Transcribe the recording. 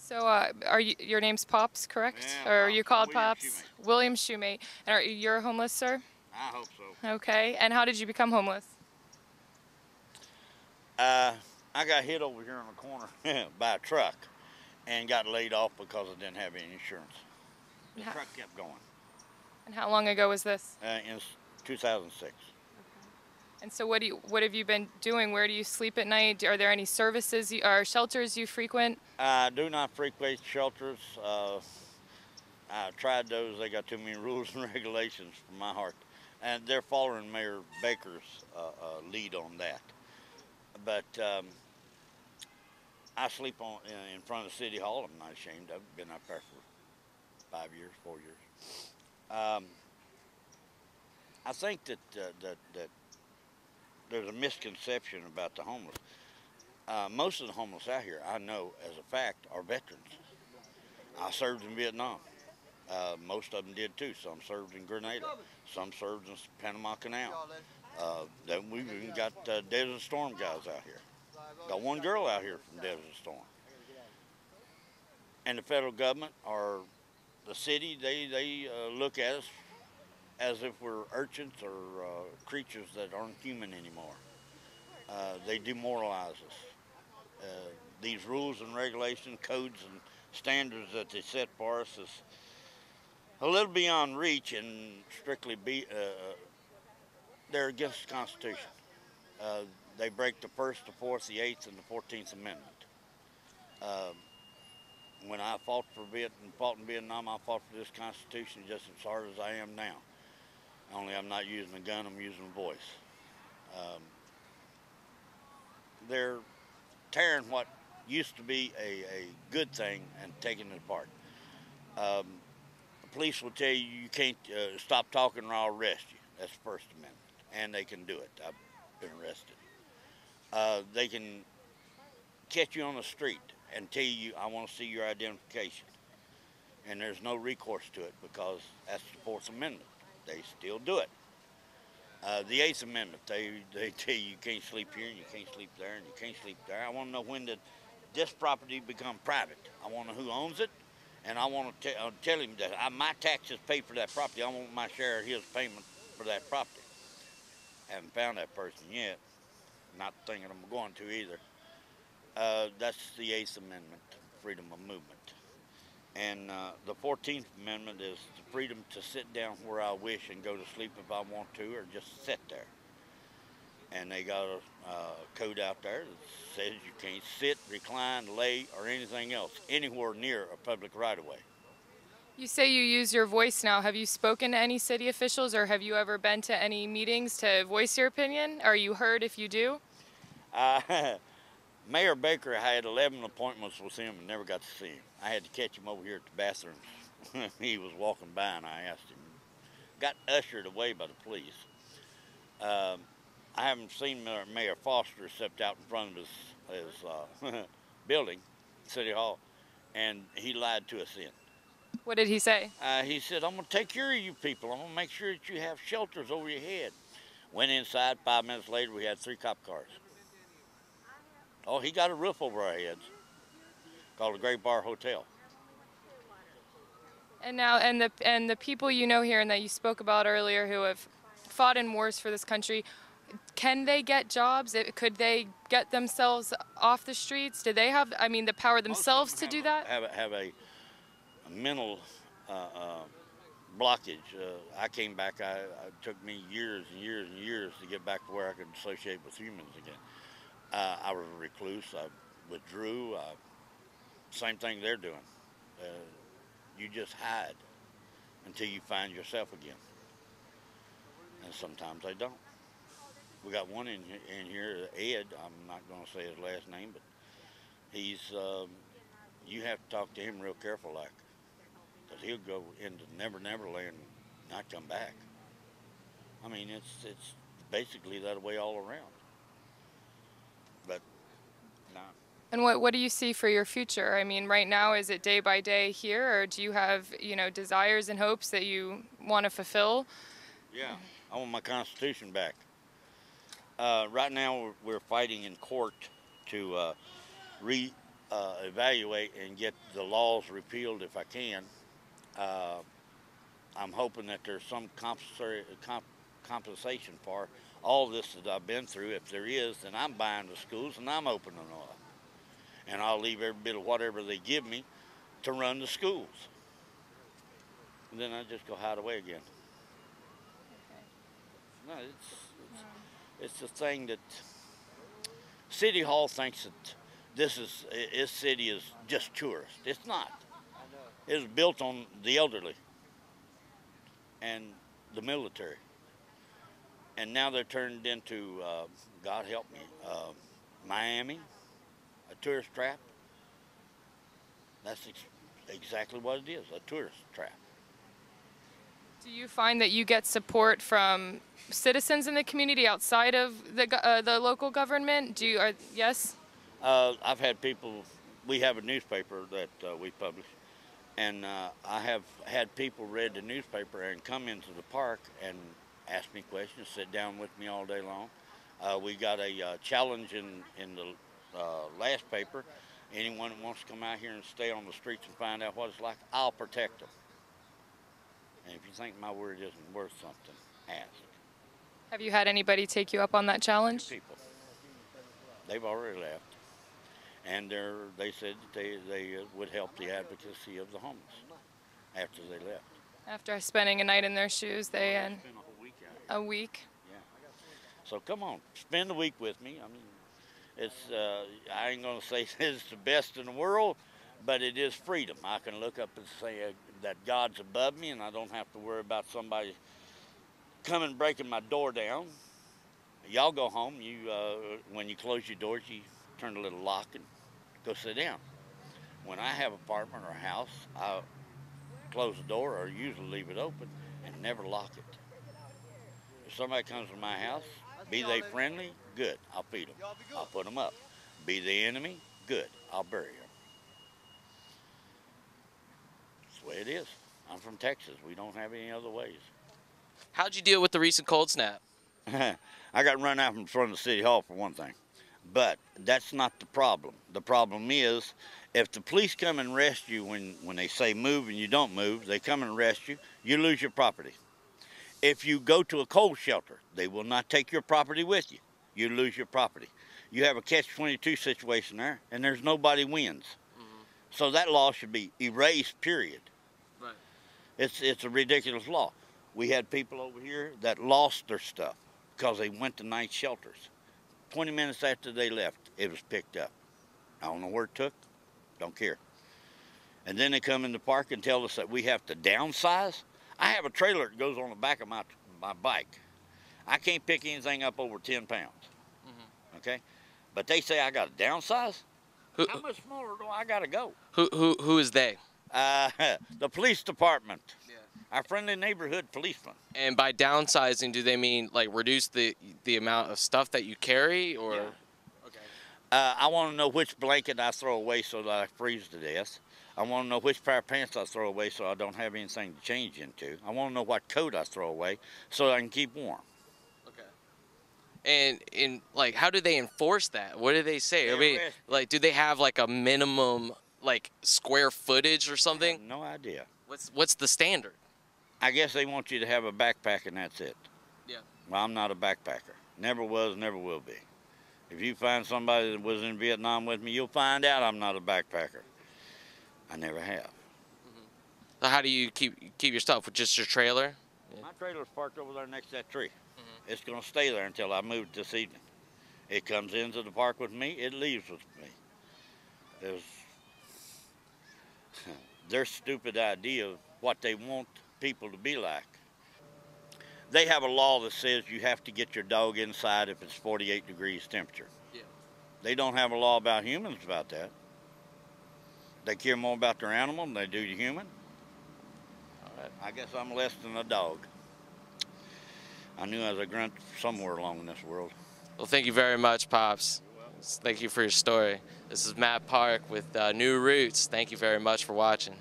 So, are you, your name's Pops, correct? Yeah, Or are you Pops. I'm called William Pops? Shoemate. William Shoemate. And you're homeless, sir? I hope so. Okay. And how did you become homeless? Uh, I got hit over here in the corner by a truck and got laid off because I didn't have any insurance. The And how, truck kept going. and how long ago was this? In 2006. And so, what have you been doing? Where do you sleep at night? Are there any services or shelters you frequent? I do not frequent shelters. I tried those. They got too many rules and regulations for my heart. And they're following Mayor Baker's lead on that. But I sleep in front of City Hall. I'm not ashamed of it. Been up there for 5 years, 4 years. Um, I think that there's a misconception about the homeless. Most of the homeless out here, I know as a fact, are veterans. I served in Vietnam. Most of them did too. Some served in Grenada. Some served in Panama Canal. Then we've even got Desert Storm guys out here. Got one girl out here from Desert Storm. And the federal government or the city, they look at us as if we're urchins or creatures that aren't human anymore. They demoralize us. These rules and regulations, codes and standards that they set for us is a little beyond reach and strictly they're against the Constitution. Uh, they break the First, the Fourth, the Eighth, and the 14th Amendment. Uh, when I fought in Vietnam, I fought for this Constitution just as hard as I am now. Only I'm not using a gun, I'm using a voice. Um, they're tearing what used to be a good thing and taking it apart. Um, the police will tell you you can't stop talking or I'll arrest you. That's the First Amendment, and they can do it. I've been arrested. They can catch you on the street and tell you, I want to see your identification. And there's no recourse to it because that's the Fourth Amendment. They still do it. The Eighth Amendment, they tell you can't sleep here and you can't sleep there and you can't sleep there. I want to know when did this property become private. I want to know who owns it, and I want to tell him that my taxes pay for that property. I want my share of his payment for that property. Haven't found that person yet. Not thinking I'm going to either. That's the Eighth Amendment, freedom of movement. And the 14th Amendment is the freedom to sit down where I wish and go to sleep if I want to, or just sit there. And they got a code out there that says you can't sit, recline, lay, or anything else anywhere near a public right-of-way. You say you use your voice now. Have you spoken to any city officials or have you ever been to any meetings to voice your opinion? Are you heard if you do? Uh, Mayor Baker, I had 11 appointments with him and never got to see him. I had to catch him over here at the bathroom. He was walking by and I asked him. Got ushered away by the police. I haven't seen Mayor Foster except out in front of his building, City Hall, and he lied to us then. What did he say? He said, I'm going to take care of you people. I'm going to make sure that you have shelters over your head. Went inside, 5 minutes later, we had 3 cop cars. Oh, he got a roof over our heads, called the Great Bar Hotel. And now, and the people you know here and that you spoke about earlier who have fought in wars for this country, can they get jobs? Could they get themselves off the streets? Do they have, I mean, the power themselves to do that? Have a mental blockage. I came back. It took me years and years and years to get back to where I could associate with humans again. I was a recluse. I withdrew. Same thing they're doing. You just hide until you find yourself again. And sometimes they don't. We got one in here, Ed. I'm not going to say his last name, but he's. You have to talk to him real careful, like, because he'll go into Never Never Land and not come back. I mean, it's basically that way all around. But no. And what do you see for your future? I mean, right now, is it day by day here, or do you have, you know, desires and hopes that you want to fulfill? Yeah, I want my Constitution back. Right now, we're fighting in court to evaluate and get the laws repealed if I can. Uh, I'm hoping that there's some compensation for all this that I've been through. If there is, then I'm buying the schools and I'm opening them up. And I'll leave every bit of whatever they give me to run the schools. And then I just go hide away again. No, it's the thing that City Hall thinks that this city is just tourist. It's not. It was built on the elderly and the military. And now they're turned into, God help me, Miami, a tourist trap. That's exactly what it is, a tourist trap. Do you find that you get support from citizens in the community outside of the local government? Yes? I've had people, we have a newspaper that we publish, and I have had people read the newspaper and come into the park and ask me questions, sit down with me all day long. We got a challenge in the last paper. Anyone that wants to come out here and stay on the streets and find out what it's like, I'll protect them. And if you think my word isn't worth something, ask. Have you had anybody take you up on that challenge? 2 people. They've already left. And they said that they would help the advocacy of the homeless after they left. After spending a night in their shoes, they spent a whole week out here. A week? Yeah. So come on, spend a week with me. I mean, it's I ain't gonna say it's the best in the world, but it is freedom. I can look up and say that God's above me, and I don't have to worry about somebody coming breaking my door down. Y'all go home. When you close your doors, you turn a little lock and go sit down. When I have an apartment or a house, I close the door or usually leave it open and never lock it. If somebody comes to my house, be they friendly, good, I'll feed them. I'll put them up. Be they enemy, good, I'll bury them. That's the way it is. I'm from Texas. We don't have any other ways. How'd you deal with the recent cold snap? I got run out from front of the city hall for one thing. But that's not the problem. The problem is if the police come and arrest you when they say move and you don't move, they come and arrest you, you lose your property. If you go to a cold shelter, they will not take your property with you. You lose your property. You have a catch-22 situation there, and there's nobody wins. Mm-hmm. So that law should be erased, period. Right. It's a ridiculous law. We had people over here that lost their stuff because they went to night shelters. 20 minutes after they left, it was picked up. I don't know where it took, don't care. And then they come in the park and tell us that we have to downsize. I have a trailer that goes on the back of my bike. I can't pick anything up over 10 pounds, okay? But they say I got to downsize? How much smaller do I got to go? Who is they? The police department. Yeah. Our friendly neighborhood policeman. And by downsizing, do they mean like reduce the amount of stuff that you carry, or? Yeah. Okay. I want to know which blanket I throw away so that I freeze to death. I want to know which pair of pants I throw away so I don't have anything to change into. I want to know what coat I throw away so I can keep warm. Okay. And like, how do they enforce that? What do they say? I mean, like, do they have like a minimum like square footage or something? I have no idea. What's the standard? I guess they want you to have a backpack and that's it. Yeah. Well, I'm not a backpacker. Never was, never will be. If you find somebody that was in Vietnam with me, you'll find out I'm not a backpacker. I never have. Mm-hmm. So how do you keep your stuff? With just your trailer? Yeah. My trailer's parked over there next to that tree. Mm-hmm. It's going to stay there until I move this evening. It comes into the park with me. It leaves with me. There's their stupid idea of what they want people to be like. They have a law that says you have to get your dog inside if it's 48 degrees temperature. Yeah. They don't have a law about humans about that. They care more about their animal than they do the human. All right. I guess I'm less than a dog. I knew I was a grunt somewhere along in this world. Well, thank you very much, Pops. Thank you for your story. This is Matt Parke with New Roots. Thank you very much for watching.